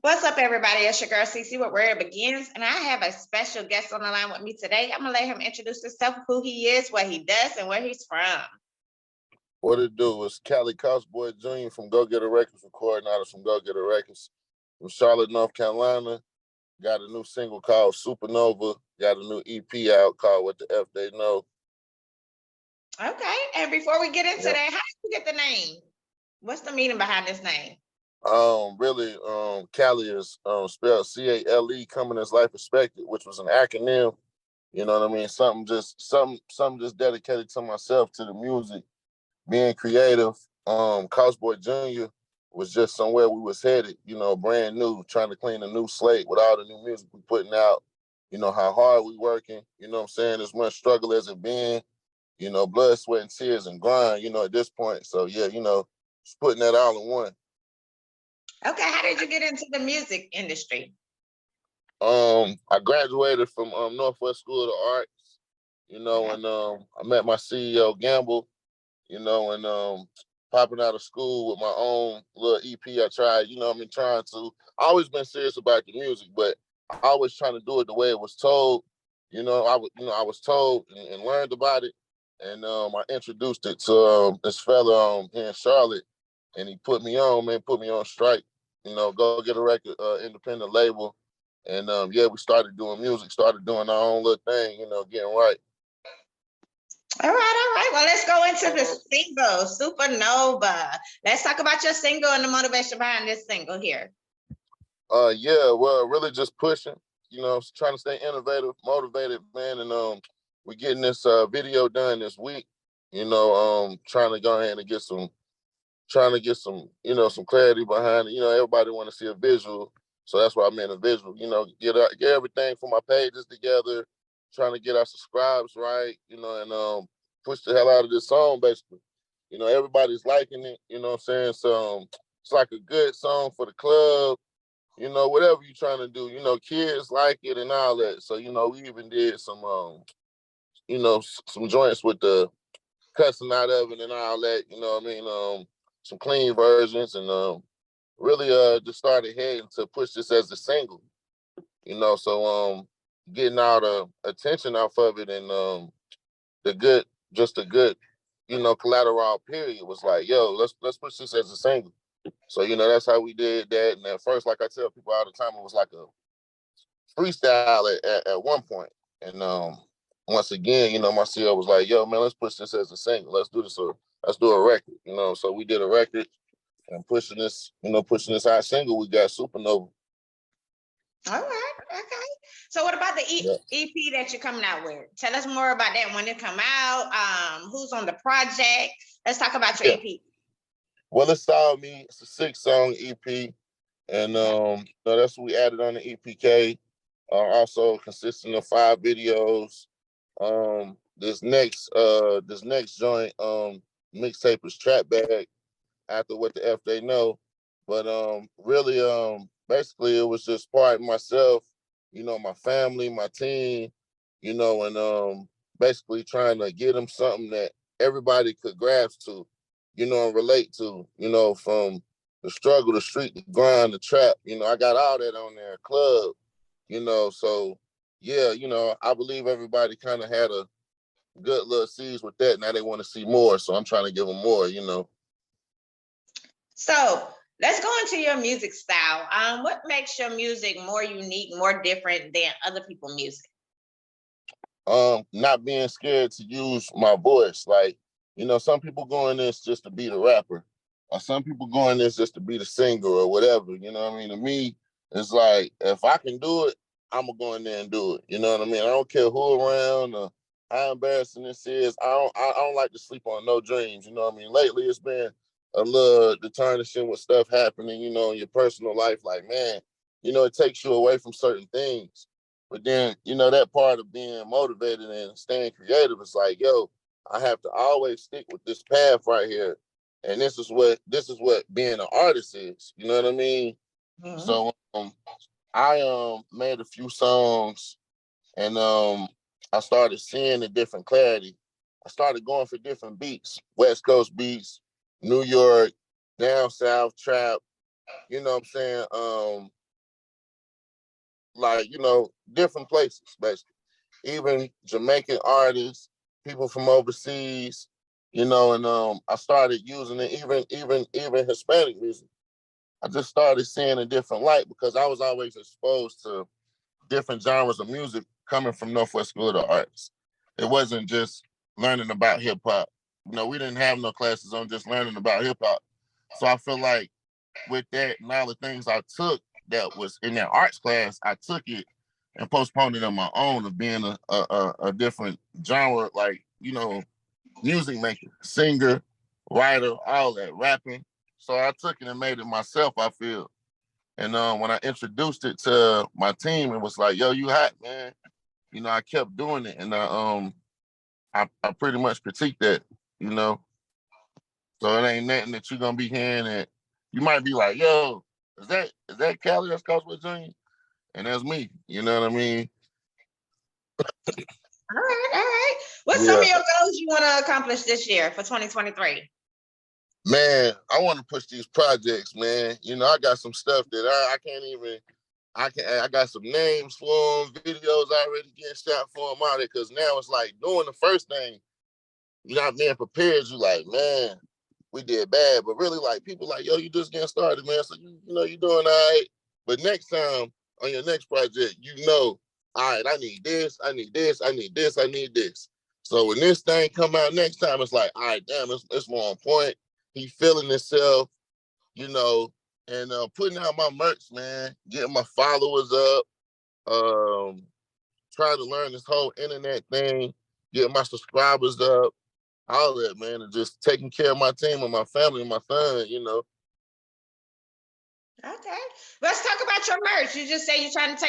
What's up, everybody? It's your girl Cece with Where It Begins, and I have a special guest on the line with me today. I'm gonna let him introduce himself, who he is, what he does, and where he's from. What it do is Cale Costboy Jr. from Go Get a Records, recording artist from Go Get a Records from Charlotte, North Carolina. Got a new single called Supernova. Got a new EP out called What the F They Know. Okay, and before we get into Yep. that, how did you get the name? What's the meaning behind this name? Really, Cali is spelled Cale, coming as life expected, which was an acronym. You know what I mean? Something just dedicated to myself, to the music, being creative. Costboy Jr. was just somewhere we was headed, brand new, trying to clean a new slate with all the new music we putting out. How hard we working, what I'm saying? As much struggle as it been, blood, sweat, and tears and grind, at this point. So yeah, just putting that all in one. Okay, how did you get into the music industry? I graduated from Northwest School of the Arts, Okay. and I met my CEO Gamble, and popping out of school with my own little EP. I tried, trying to. I always been serious about the music, but I always trying to do it the way it was told. I was told and learned about it, and I introduced it to this fella here in Charlotte, and he put me on, man, put me on strike. Go get a record, independent label, and yeah, we started doing music, started doing our own little thing, getting right. All right, all right. Well, let's go into the single, Supernova. Let's talk about your single and the motivation behind this single here. Yeah, well, really just pushing, trying to stay innovative, motivated, man, and we're getting this video done this week. Trying to go ahead and trying to get some clarity behind it. Everybody want to see a visual, so that's why I made a visual. Get everything for my pages together, trying to get our subscribes right, and push the hell out of this song, basically. Everybody's liking it. You know what I'm saying? So it's like a good song for the club. Whatever you're trying to do. Kids like it and all that. So we even did some joints with the cussing out of it and all that. You know what I mean? Some clean versions, and really just started heading to push this as a single. So getting all the attention off of it, and the good, just a good, collateral period was like, yo, let's push this as a single. So that's how we did that. And at first, like I tell people all the time, it was like a freestyle at one point. And once again, my CEO was like, yo, man, let's push this as a single. Let's do a record. So we did a record and pushing this out single. We got Supernova. All right, okay. So what about the Yeah. EP that you're coming out with? Tell us more about that when it come out. Who's on the project? Let's talk about your Yeah. EP. Well, it's all me. It's a 6-song EP. And that's what we added on the EPK. Also consisting of 5 videos. This next joint mixtape is Trap Bag, after What the F They Know. But really, basically it was just part of myself, my family, my team, and basically trying to get them something that everybody could grasp to, and relate to, from the struggle, the street, the grind, the trap. I got all that on there, club, so yeah, I believe everybody kind of had a good little seeds with that. Now they want to see more, so I'm trying to give them more. So let's go into your music style. What makes your music more unique, more different than other people's music? Not being scared to use my voice. Like, some people go in this just to be the rapper, or some people go in this just to be the singer or whatever. You know what I mean? To me, it's like, if I can do it, I'm gonna go in there and do it. You know what I mean? I don't care who around or how embarrassing this is. I don't like to sleep on no dreams. You know what I mean? Lately, it's been a little tarnishing with stuff happening, in your personal life. Like, man, it takes you away from certain things. But then, that part of being motivated and staying creative is like, yo, I have to always stick with this path right here. And this is what being an artist is. You know what I mean? Mhm. So I made a few songs, and I started seeing a different clarity. I started going for different beats, West Coast beats, New York, down south trap, you know what I'm saying? like, different places, basically. Even Jamaican artists, people from overseas, and I started using it, even Hispanic music. I just started seeing a different light because I was always exposed to different genres of music coming from Northwest School of the Arts. It wasn't just learning about hip hop. We didn't have no classes on just learning about hip hop. So I feel like with that and all the things I took that was in that arts class, I took it and postponed it on my own of being a different genre, like, music maker, singer, writer, all that, rapping. So I took it and made it myself, I feel. And when I introduced it to my team, it was like, yo, you hot, man. I kept doing it, and I pretty much critiqued that, you know. So it ain't nothing that you're gonna be hearing that you might be like, yo, is that Cale Costboy Jr? And that's me. You know what I mean? All right. What's some of your goals you want to accomplish this year for 2023? Man, I want to push these projects, man. I got some stuff that I can't even. I got some names for them, videos already getting shot for them out there. Because now it's like doing the first thing, you're not being prepared. You like, man, we did bad, but really, like, people like, yo, you just getting started, man. So you're doing all right. But next time on your next project, all right, I need this, I need this, I need this, I need this. So when this thing come out next time, it's like, all right, damn, it's more on point. He feeling himself, and putting out my merch, man, getting my followers up, trying to learn this whole internet thing, getting my subscribers up, all that, man, and just taking care of my team and my family and my son. Okay. Let's talk about your merch. You just say you're trying to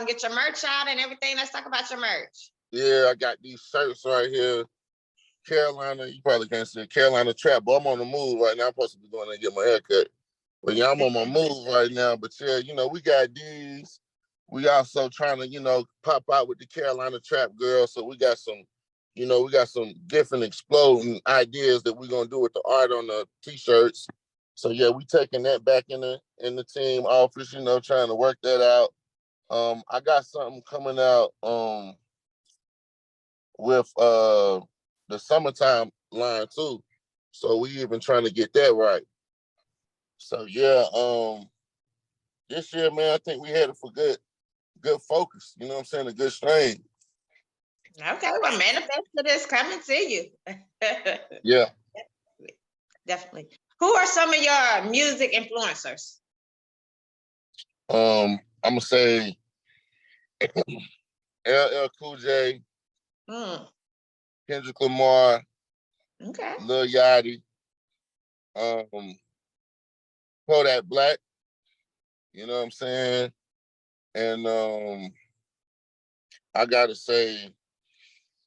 get your merch out and everything. Let's talk about your merch. Yeah, I got these shirts right here. Carolina, you probably can't see it, Carolina Trap, but I'm on the move right now. I'm supposed to be going to get my hair cut. But yeah, I'm on my move right now. But yeah, we got these. We also trying to, pop out with the Carolina Trap Girl. So we got some different exploding ideas that we're gonna do with the art on the t-shirts. So yeah, we taking that back in the team office, trying to work that out. I got something coming out with the summertime line too. So we even trying to get that right. So yeah, this year, man, I think we had it for good focus. You know what I'm saying? A good strain. Okay, well, manifest is coming to you. Yeah. Definitely. Who are some of your music influencers? I'm gonna say LL Cool J, Kendrick Lamar, okay, Lil Yachty, Kodak Black. You know what I'm saying? And I gotta say,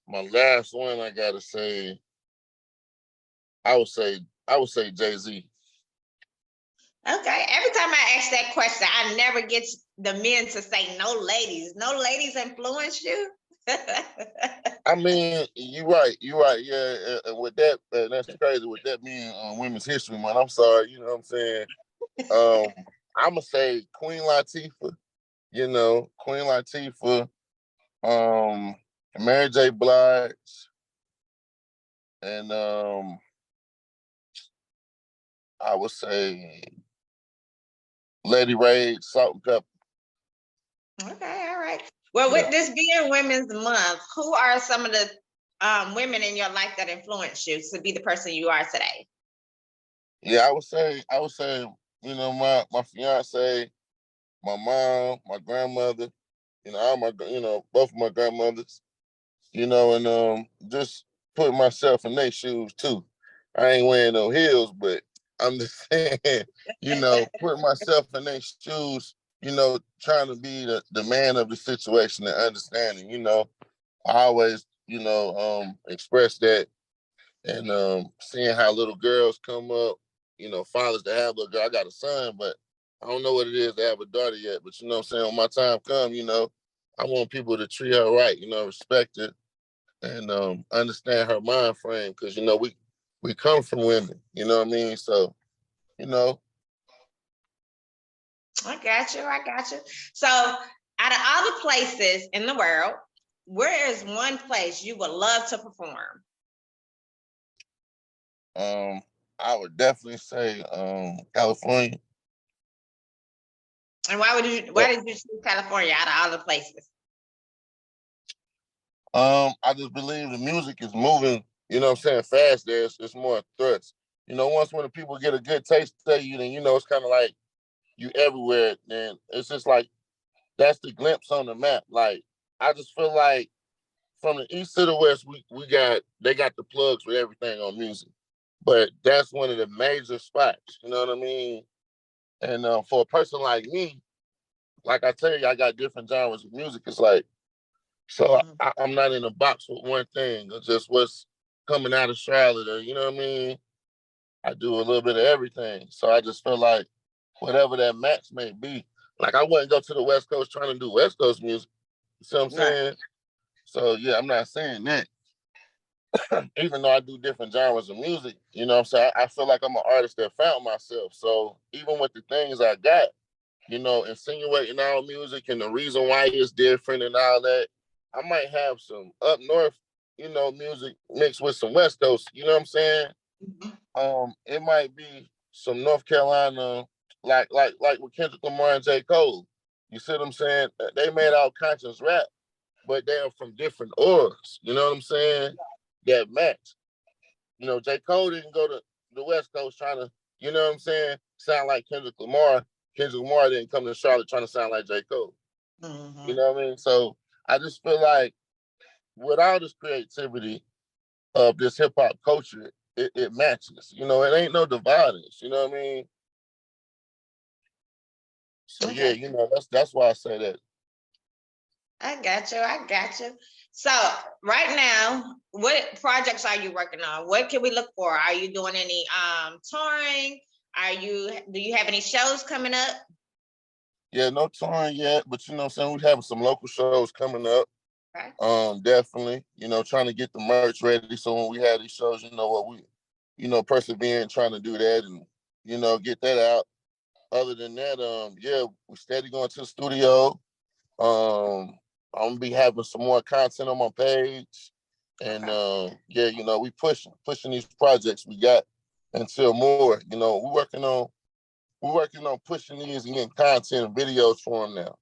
my last one, I gotta say, I would say Jay-Z. Okay. Every time I ask that question, I never get the men to say no ladies. No ladies influence you? I mean, you're right. Yeah, with that, that's crazy. With that being Women's History Month, I'm sorry. You know what I'm saying? I'm gonna say Queen Latifah. Queen Latifah, Mary J. Blige, and I would say Lady Rage, Salt and Pepper. Okay, all right. Well, with this being Women's Month, who are some of the women in your life that influenced you to be the person you are today? Yeah, I would say, my fiance, my mom, my grandmother, all my, both of my grandmothers, and just put myself in their shoes too. I ain't wearing no heels, but I'm just saying, putting myself in their shoes, trying to be the man of the situation and understanding, I always, express that, and seeing how little girls come up, fathers that have little girl. I got a son, but I don't know what it is to have a daughter yet. But you know what I'm saying? When my time comes, I want people to treat her right, respect her and understand her mind frame. Because, we come from women, you know what I mean? So, I got you. So out of all the places in the world, where is one place you would love to perform? I would definitely say California. And why did you choose California out of all the places? I just believe the music is moving, you know what I'm saying, fast there. It's more threats. You know, once when the people get a good taste of you, then you know it's kind of like you everywhere. Then it's just like that's the glimpse on the map. Like I just feel like from the east to the west, they got the plugs for everything on music. But that's one of the major spots, you know what I mean? And for a person like me, like I tell you, I got different genres of music. It's like so Mhm. I'm not in a box with one thing. It's just what's coming out of Charlotte, or you know what I mean. I do a little bit of everything, so I just feel like whatever that match may be. Like I wouldn't go to the West Coast trying to do West Coast music. You see what I'm Right. saying? So yeah, I'm not saying that. Even though I do different genres of music, you know what I'm saying? I feel like I'm an artist that found myself. So even with the things I got, you know, insinuating our music and the reason why it's different and all that, I might have some up north, you know, music mixed with some West Coast, you know what I'm saying? Mhm. It might be some North Carolina, like with Kendrick Lamar and J. Cole. You see what I'm saying? They made all conscious rap, but they're from different auras, you know what I'm saying? That match. You know, J. Cole didn't go to the West Coast trying to, you know what I'm saying, sound like Kendrick Lamar. Kendrick Lamar didn't come to Charlotte trying to sound like J. Cole. You Mhm. know what I mean? So I just feel like with all this creativity of this hip hop culture, it matches. You know, it ain't no dividers. You know what I mean? So yeah, Okay. you know, that's why I say that. I got you. I got you. So right now, what projects are you working on? What can we look for? Are you doing any touring? Do you have any shows coming up? Yeah, no touring yet, but you know what I'm saying? We having some local shows coming up. Okay. Definitely, you know, trying to get the merch ready. So when we have these shows, you know what you know, persevering, trying to do that and, you know, get that out. Other than that, yeah, we steady going to the studio. I'm gonna be having some more content on my page. And Okay. yeah, you know, we pushing these projects we got until more. You know, we're working on pushing these and getting content and videos for them now.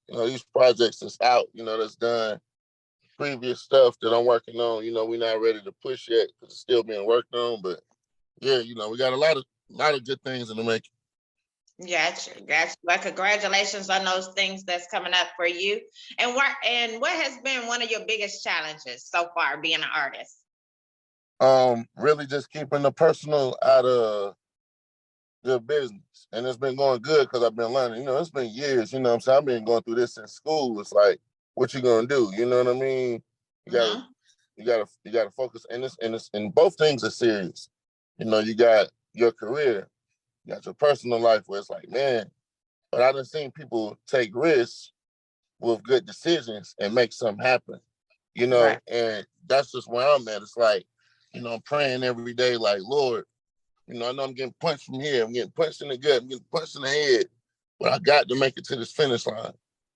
You know, these projects that's out, you know, that's done previous stuff that I'm working on, you know, we're not ready to push yet because it's still being worked on. But yeah, you know, we got a lot of good things in the making. Gotcha. Gotcha. Well, congratulations on those things that's coming up for you. And what has been one of your biggest challenges so far being an artist? Really just keeping the personal out of the business. And it's been going good because I've been learning. You know, it's been years, you know what I'm saying? I've been going through this in school. It's like, what you gonna do? You know what I mean? You gotta Hmm. you gotta focus and both things are serious. You know, you got your career, you got your personal life where it's like, man, but I done seen people take risks with good decisions and make something happen, you Right. know, and that's just where I'm at. It's like, you know, I'm praying every day, like, Lord, you know, I know I'm getting punched from here, I'm getting punched in the gut, I'm getting punched in the head, but I got to make it to this finish line,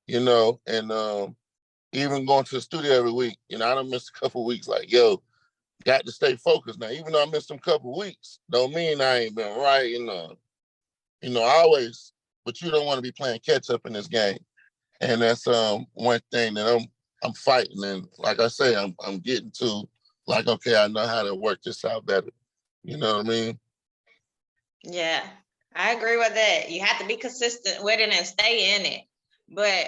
you know, and even going to the studio every week, you know, I done missed a couple of weeks, like, yo, got to stay focused. Now, even though I missed them couple of weeks, don't mean I ain't been right, I always, but you don't want to be playing catch up in this game. And that's one thing that I'm fighting. And like I say, I'm getting to like, okay, I know how to work this out better. You know what I mean? Yeah, I agree with that. You have to be consistent with it and stay in it. But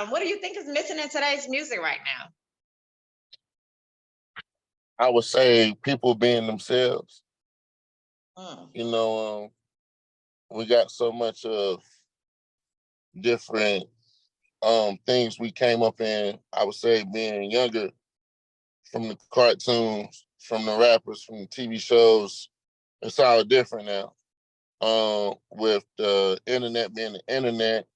what do you think is missing in today's music right now? I would say people being themselves. Mm. You know, we got so much of different things we came up in. I would say being younger, from the cartoons, from the rappers, from the TV shows, it's all different now. With the internet being the internet,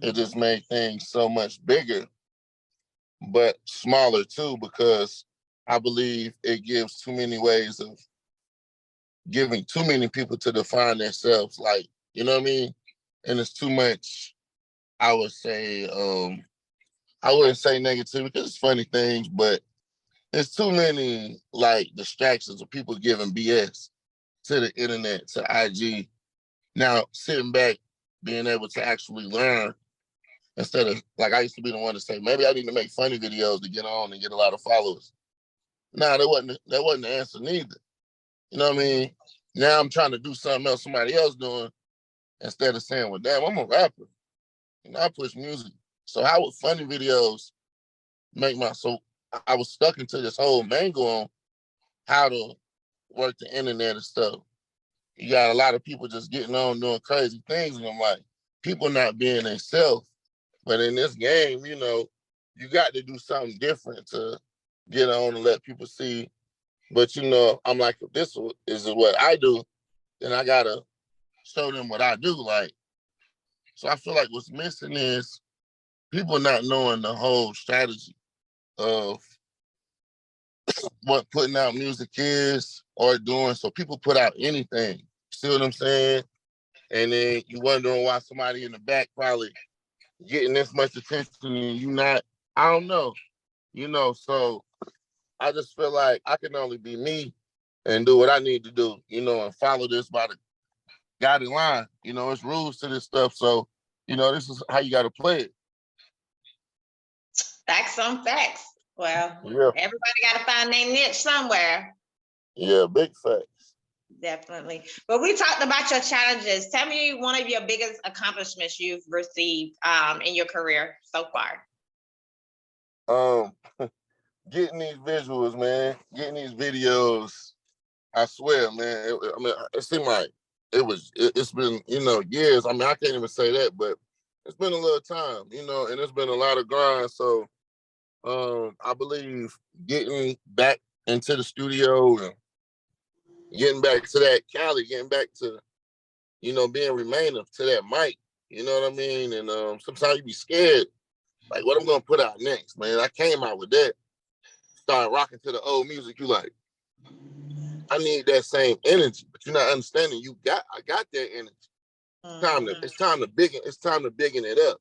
it just Mhm. made things so much bigger, but smaller too, because I believe it gives too many ways of giving too many people to define themselves. Like, you know what I mean? And it's too much, I would say, I wouldn't say negative because it's funny things, but there's too many like distractions of people giving BS to the internet, to IG. Now sitting back, being able to actually learn instead of like I used to be the one to say, maybe I need to make funny videos to get on and get a lot of followers. Nah, that wasn't the answer neither. You know what I mean? Now I'm trying to do something else somebody else doing instead of saying, well, damn, I'm a rapper. And I push music. So how would funny videos make so I was stuck into this whole mango on how to work the internet and stuff. You got a lot of people just getting on doing crazy things, and I'm like, people not being themselves. But in this game, you got to do something different to get on and let people see. But I'm like, if this is what I do, then I gotta show them what I do. Like, so I feel like what's missing is people not knowing the whole strategy of what putting out music is or doing. So people put out anything. See what I'm saying? And then you wondering why somebody in the back probably getting this much attention and you not. I don't know. So I just feel like I can only be me and do what I need to do, and follow this by the guided line. It's rules to this stuff. So, this is how you got to play it. Facts on facts. Well, Yeah. everybody got to find their niche somewhere. Yeah, big facts. Definitely. But we talked about your challenges. Tell me one of your biggest accomplishments you've received in your career so far. Getting these visuals, man, getting these videos. I swear, man. It seemed like it's been, years. I mean, I can't even say that, but it's been a little time, and it's been a lot of grind. So, I believe getting back into the studio and getting back to that Cali, getting back to, being remaining to that mic, you know what I mean? And sometimes you be scared, like what I'm gonna put out next, man. I came out with that, started rocking to the old music. You like, I need that same energy, but you're not understanding. I got that energy. It's time to bigging it up.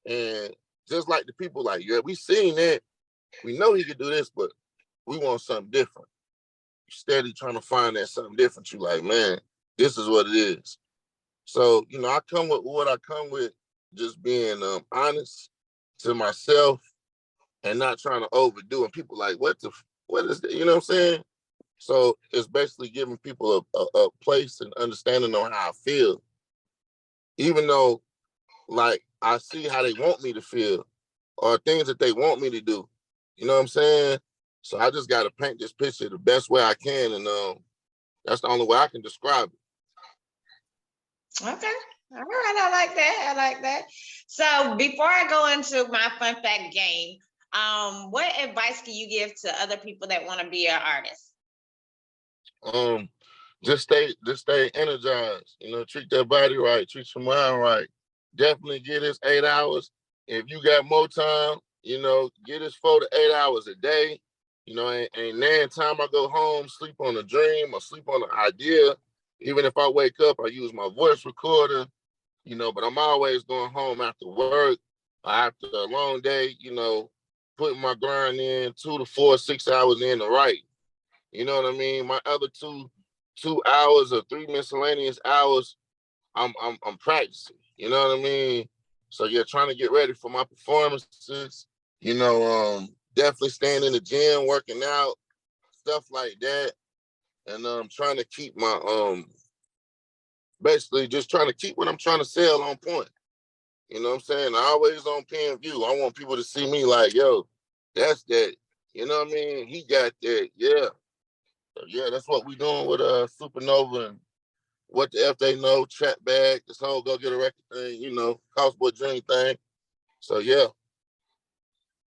And just like the people, like, yeah, we seen that, we know he could do this, but we want something different. Steady trying to find that something different. You like, man, this is what it is. So, I come with what I come with, just being honest to myself and not trying to overdo. And people like, what is that? You know what I'm saying? So it's basically giving people a place and understanding on how I feel. Even though, like, I see how they want me to feel or things that they want me to do. You know what I'm saying? So I just got to paint this picture the best way I can. And that's the only way I can describe it. Okay. All right. I like that. I like that. So before I go into my fun fact game, what advice can you give to other people that want to be an artist? Just stay energized. Treat that body right, treat your mind right. Definitely get this 8 hours. If you got more time, get this 4 to 8 hours a day. Ain't nan time I go home, sleep on a dream or sleep on an idea. Even if I wake up, I use my voice recorder, but I'm always going home after work, after a long day, putting my grind in 2 to 4, 6 hours in to write. You know what I mean? My other two hours or 3 miscellaneous hours, I'm practicing. You know what I mean? So yeah, trying to get ready for my performances. Definitely staying in the gym, working out, stuff like that, and trying to keep my basically just trying to keep what I'm trying to sell on point. You know what I'm saying? I always on pen view. I want people to see me like, yo, that's that. You know what I mean? He got that. Yeah. So yeah, that's what we doing with Supernova and What the F They Know, Trap Bag, this whole Go Get a Record thing, Costboy Jr thing. So yeah.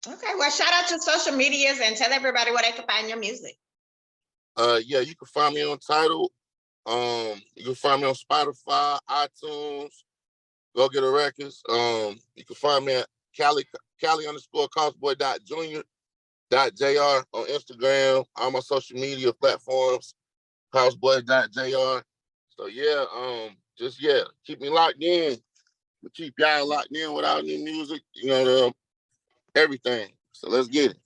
Okay, well, shout out to social medias and tell everybody where they can find your music. Yeah, you can find me on Tidal. You can find me on Spotify, iTunes, Go Get a Records. You can find me at Cale_Costboy.Jr.jr on Instagram, all my social media platforms, Costboy.Jr. So yeah, keep me locked in. Keep y'all locked in without new music. everything. So let's get it.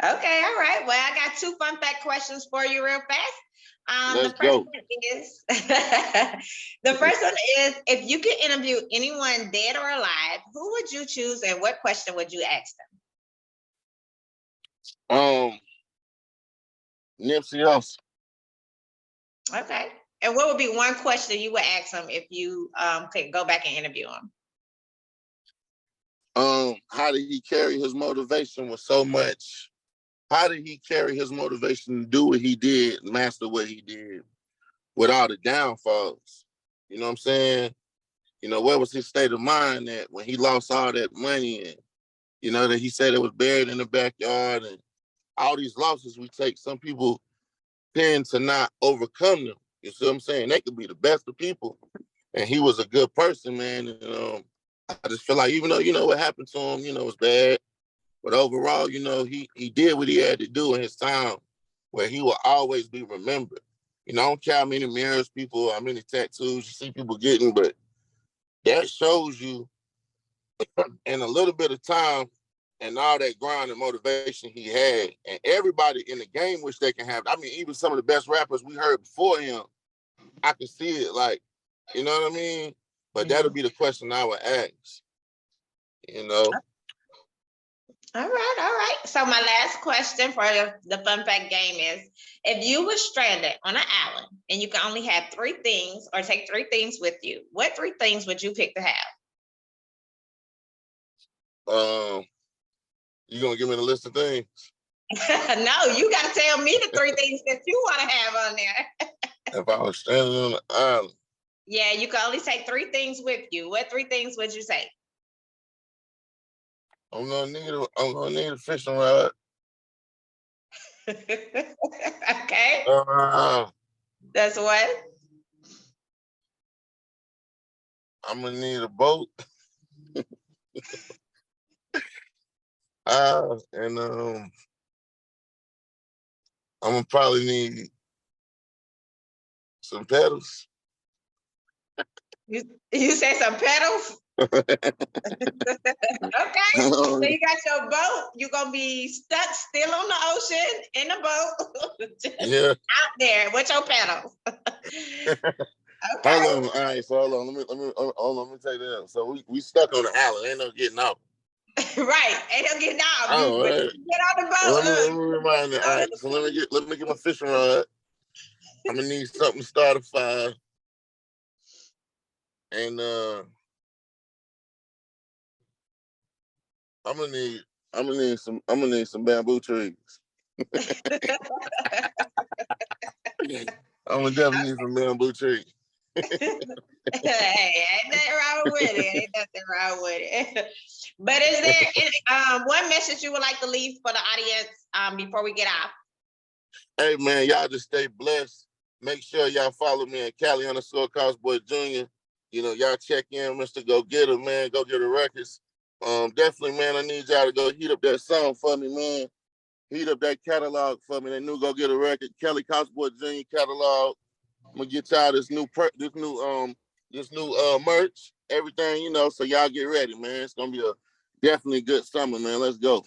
Okay, all right. Well, I got 2 fun fact questions for you real fast. The Let's first go. one is the first one is, if you could interview anyone dead or alive, who would you choose and what question would you ask Nipsey Hussle. them? Okay. And what would be one question you would ask them if you could go back and interview them? How did he carry his motivation with so much? How did he carry his motivation to do what he did, master what he did, with all the downfalls? You know what I'm saying? You know, what was his state of mind that when he lost all that money, and you know that he said it was buried in the backyard, and all these losses we take, some people tend to not overcome them. You see what I'm saying? They could be the best of people, and he was a good person, man. And I just feel like, even though, you know, what happened to him, you know, was bad, but overall, you know, he did what he had to do in his time, where he will always be remembered. You know, I don't care how many mirrors people, how many tattoos you see people getting, but that shows you in a little bit of time and all that grind and motivation he had. And everybody in the game wish they can have. I mean, even some of the best rappers we heard before him, I could see it, like, you know what I mean? But that'll be the question I would ask, you know? All right, all right. So my last question for the fun fact game is, if you were stranded on an island and you can only have 3 things or take 3 things with you, what 3 things would you pick to have? You gonna give me the list of things? No, you got to tell me the 3 things that you want to have on there. If I was stranded on the island, Yeah, you can only take 3 things with you. What 3 things would you take? I'm gonna need a fishing rod. Okay, Uh, that's what. I'm gonna need a boat. And I'm gonna probably need some pedals. You say some pedals? Okay. So you got your boat. You're gonna be stuck still on the ocean in a boat. Yeah. Out there with your pedals. Okay. Hold on. All right. So hold on. Let me take that. So we stuck on the island. Ain't no getting out. Right. And he'll get down. Oh, But right. you get on the Well, boat. let me remind you. All right. So let me get my fishing rod. I'm gonna need something to start a fire. And I'm gonna need some bamboo trees. I'm gonna definitely need some bamboo trees. Hey, ain't nothing wrong with it. Ain't nothing wrong with it. But is there any, one message you would like to leave for the audience before we get off? Hey man, y'all just stay blessed. Make sure y'all follow me at Cale_Costboy Jr. You know, y'all check in, Mr. Go Getter, man. Go Getter Records. Definitely, man, I need y'all to go heat up that song for me, man. Heat up that catalog for me. That new Go Getter record, Cale Costboy Jr. catalog. I'm gonna get y'all this new merch, everything, you know, so y'all get ready, man. It's gonna be a definitely good summer, man. Let's go.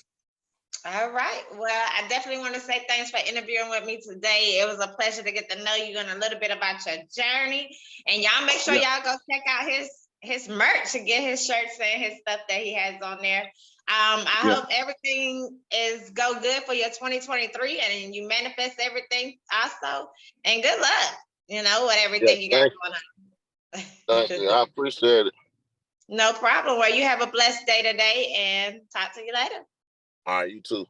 All right. Well, I definitely want to say thanks for interviewing with me today. It was a pleasure to get to know you and a little bit about your journey. And y'all make sure y'all go check out his merch and get his shirts and his stuff that he has on there. I hope everything is go good for your 2023 and you manifest everything also. And good luck, you know, with everything you got going on. Thank you. I appreciate it. No problem. Well, you have a blessed day today and talk to you later. All right, you too.